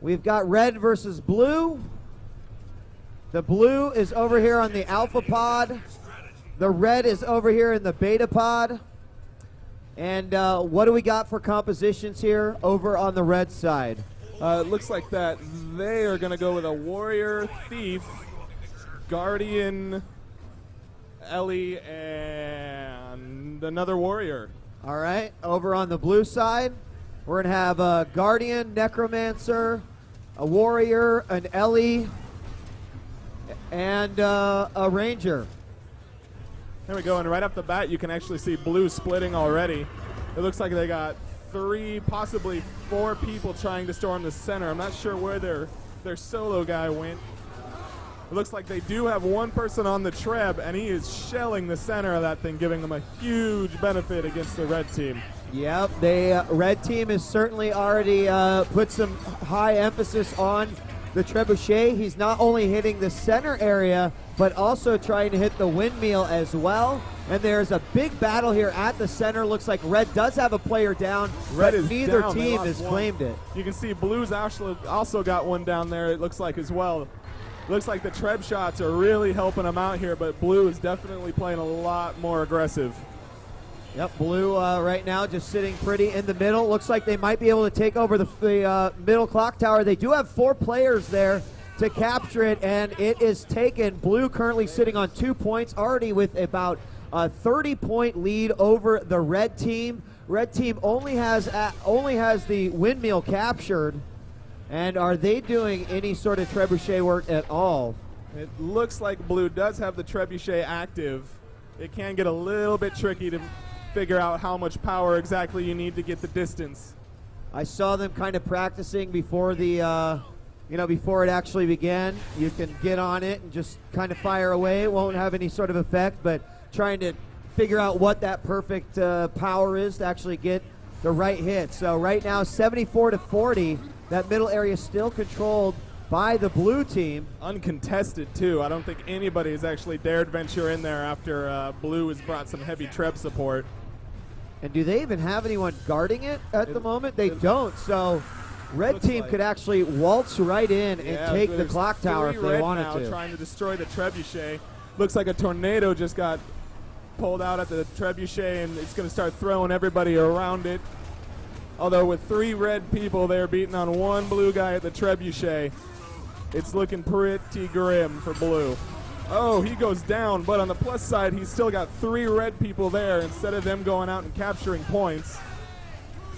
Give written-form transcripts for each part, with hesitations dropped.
We've got red versus blue. The blue is over here on the alpha pod. The red is over here in the beta pod. And what do we got for compositions here over on the red side? It looks like that they are going to go with a warrior, thief, guardian, Ellie, and another warrior. All right, over on the blue side, we're going to have a guardian, necromancer, a warrior, an Ellie, and a ranger. There we go, and right off the bat, you can actually see blue splitting already. It looks like they got 3, possibly 4 people trying to storm the center. I'm not sure where their solo guy went. It looks like they do have one person on the treb, and he is shelling the center of that thing, giving them a huge benefit against the red team. Yep, the red team has certainly already put some high emphasis on the trebuchet. He's not only hitting the center area, but also trying to hit the windmill as well. And there's a big battle here at the center. Looks like red does have a player down, but neither team has claimed it. You can see blue's also got one down there, it looks like, as well. Looks like the treb shots are really helping them out here, but blue is definitely playing a lot more aggressive. Yep, blue right now just sitting pretty in the middle. Looks like they might be able to take over the middle clock tower. They do have 4 players there to capture it, and it is taken. Blue currently sitting on 2 points, already with about a 30-point lead over the red team. Red team only has the windmill captured. And are they doing any sort of trebuchet work at all? It looks like blue does have the trebuchet active. It can get a little bit tricky to figure out how much power exactly you need to get the distance. I saw them kind of practicing before the, before it actually began. You can get on it and just kind of fire away. It won't have any sort of effect, but trying to figure out what that perfect power is to actually get the right hit. So right now, 74-40. That middle area is still controlled by the blue team. Uncontested, too. I don't think anybody has actually dared venture in there after blue has brought some heavy treb support. And do they even have anyone guarding it at the moment? They don't, so red team could actually waltz right in and take the clock tower if they wanted to. Trying to destroy the trebuchet. Looks like a tornado just got pulled out at the trebuchet, and it's going to start throwing everybody around it. Although with 3 red people there beating on 1 blue guy at the trebuchet, it's looking pretty grim for blue. Oh, he goes down, but on the plus side, he's still got 3 red people there instead of them going out and capturing points,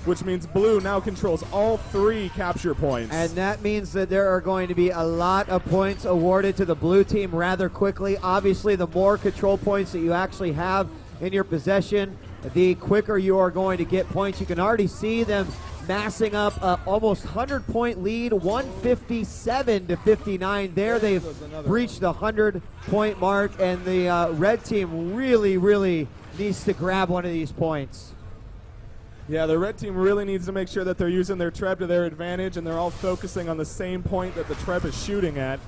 which means blue now controls all 3 capture points. And that means that there are going to be a lot of points awarded to the blue team rather quickly. Obviously, the more control points that you actually have in your possession, the quicker you are going to get points. You can already see them massing up almost 100-point lead, 157-59. There they've breached the 100-point mark, and the red team really, really needs to grab one of these points. Yeah, the red team really needs to make sure that they're using their treb to their advantage, and they're all focusing on the same point that the treb is shooting at.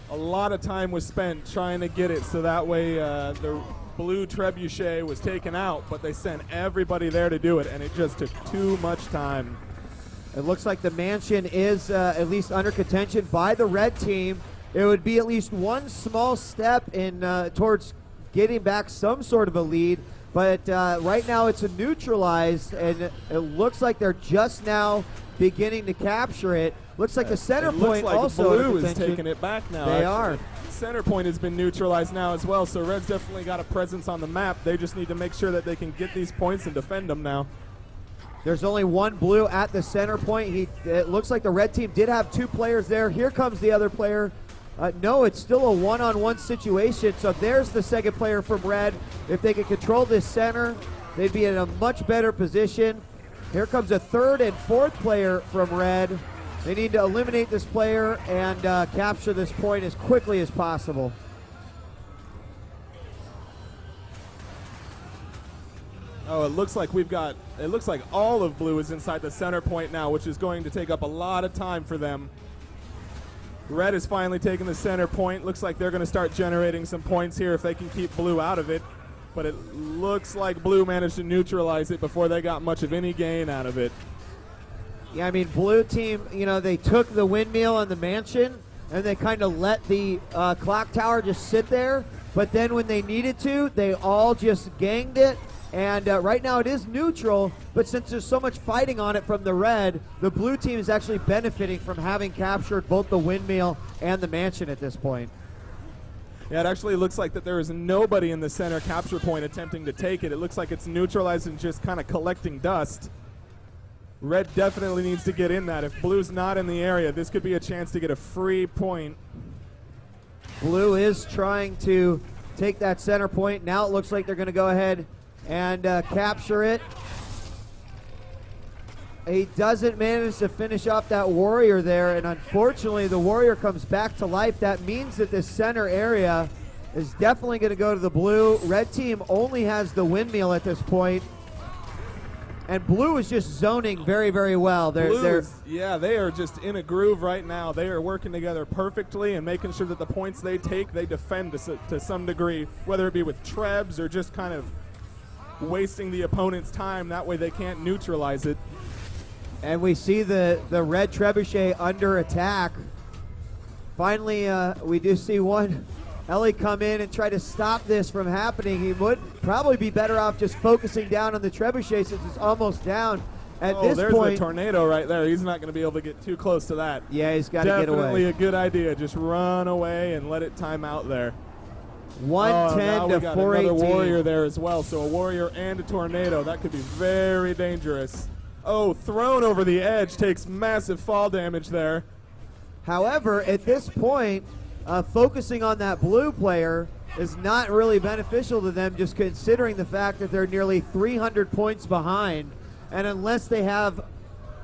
A lot of time was spent trying to get it so that way the blue trebuchet was taken out, but they sent everybody there to do it, and it just took too much time. It looks like the mansion is at least under contention by the red team. It would be at least one small step in towards getting back some sort of a lead, but right now it's a neutralized, and it looks like they're just now beginning to capture it. Looks like the center point like also blue is taking it back now. They are. Center point has been neutralized now as well, so red's definitely got a presence on the map. They just need to make sure that they can get these points and defend them now. There's only 1 blue at the center point. It looks like the red team did have 2 players there. Here comes the other player. No, it's still a one-on-one situation, so there's the second player from red. If they could control this center, they'd be in a much better position. Here comes a 3rd and 4th player from red. They need to eliminate this player and capture this point as quickly as possible. Oh, it looks like all of blue is inside the center point now, which is going to take up a lot of time for them. Red is finally taking the center point. Looks like they're going to start generating some points here if they can keep blue out of it. But it looks like blue managed to neutralize it before they got much of any gain out of it. Yeah, I mean, blue team, you know, they took the windmill and the mansion, and they kind of let the clock tower just sit there. But then when they needed to, they all just ganged it. And right now it is neutral, but since there's so much fighting on it from the red, the blue team is actually benefiting from having captured both the windmill and the mansion at this point. Yeah, it actually looks like that there is nobody in the center capture point attempting to take it. It looks like it's neutralized and just kind of collecting dust. Red definitely needs to get in that. If blue's not in the area, this could be a chance to get a free point. Blue is trying to take that center point. Now it looks like they're going to go ahead and capture it. He doesn't manage to finish off that warrior there, and unfortunately the warrior comes back to life. That means that this center area is definitely going to go to the blue. Red team only has the windmill at this point, and blue is just zoning very, very well. They are just in a groove right now. They are working together perfectly and making sure that the points they take, they defend to some degree, whether it be with trebs or just kind of wasting the opponent's time. That way they can't neutralize it. And we see the red trebuchet under attack. Finally, we do see one Ellie come in and try to stop this from happening. He would probably be better off just focusing down on the trebuchet since it's almost down. At this there's point, the tornado right there. He's not going to be able to get too close to that. Yeah, he's got to get away. Definitely a good idea. Just run away and let it time out there. 110 to 418. Another warrior there as well. So a warrior and a tornado. That could be very dangerous. Oh, thrown over the edge, takes massive fall damage there. However, at this point, focusing on that blue player is not really beneficial to them, just considering the fact that they're nearly 300 points behind. And unless they have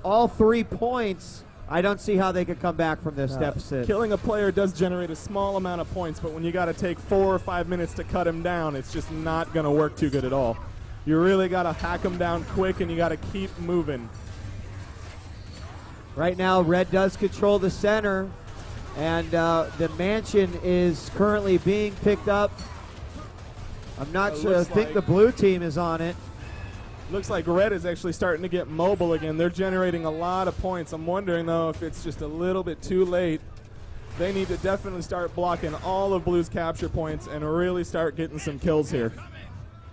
all 3 points, I don't see how they could come back from this deficit. Killing a player does generate a small amount of points, but when you got to take 4 or 5 minutes to cut him down, it's just not going to work too good at all. You really got to hack him down quick, and you got to keep moving. Right now, red does control the center, and the mansion is currently being picked up. I'm not sure. I think the blue team is on it. Looks like red is actually starting to get mobile again. They're generating a lot of points. I'm wondering, though, if it's just a little bit too late. They need to definitely start blocking all of blue's capture points and really start getting some kills here.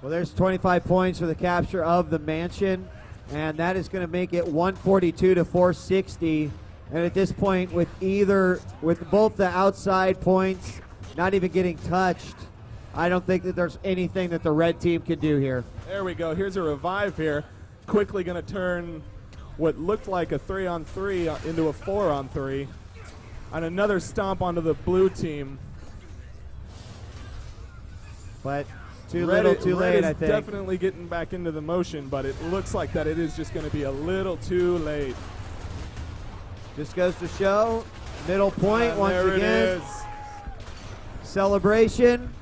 Well, there's 25 points for the capture of the mansion, and that is going to make it 142 to 460. And at this point, with both the outside points not even getting touched, I don't think that there's anything that the red team can do here. There we go. Here's a revive here. Quickly going to turn what looked like a 3-on-3 into a 4-on-3. And another stomp onto the blue team. But too little, too late, I think. Definitely getting back into the motion, but it looks like that it is just going to be a little too late. Just goes to show. Middle point once again. There it is. Celebration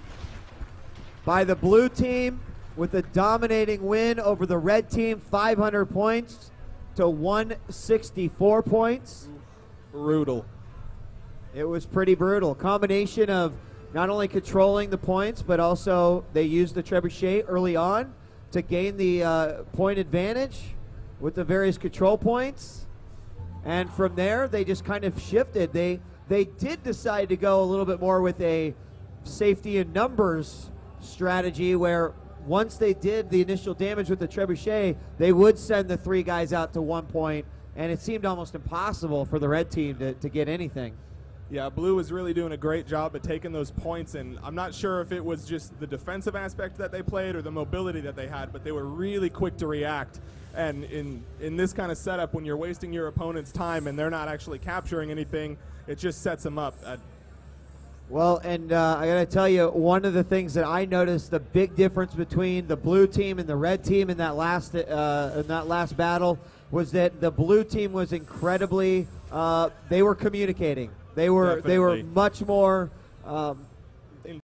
by the blue team with a dominating win over the red team, 500 points to 164 points. Brutal. It was pretty brutal. Combination of not only controlling the points, but also they used the trebuchet early on to gain the point advantage with the various control points. And from there, they just kind of shifted. They did decide to go a little bit more with a safety in numbers strategy where once they did the initial damage with the trebuchet, they would send the 3 guys out to 1 point, and it seemed almost impossible for the red team to get anything. Yeah, blue was really doing a great job at taking those points, and I'm not sure if it was just the defensive aspect that they played or the mobility that they had, but they were really quick to react. And in this kind of setup, when you're wasting your opponent's time and they're not actually capturing anything, it just sets them up. Well, and I got to tell you, one of the things that I noticed, the big difference between the blue team and the red team in that last battle was that the blue team was incredibly, they were communicating. They were much more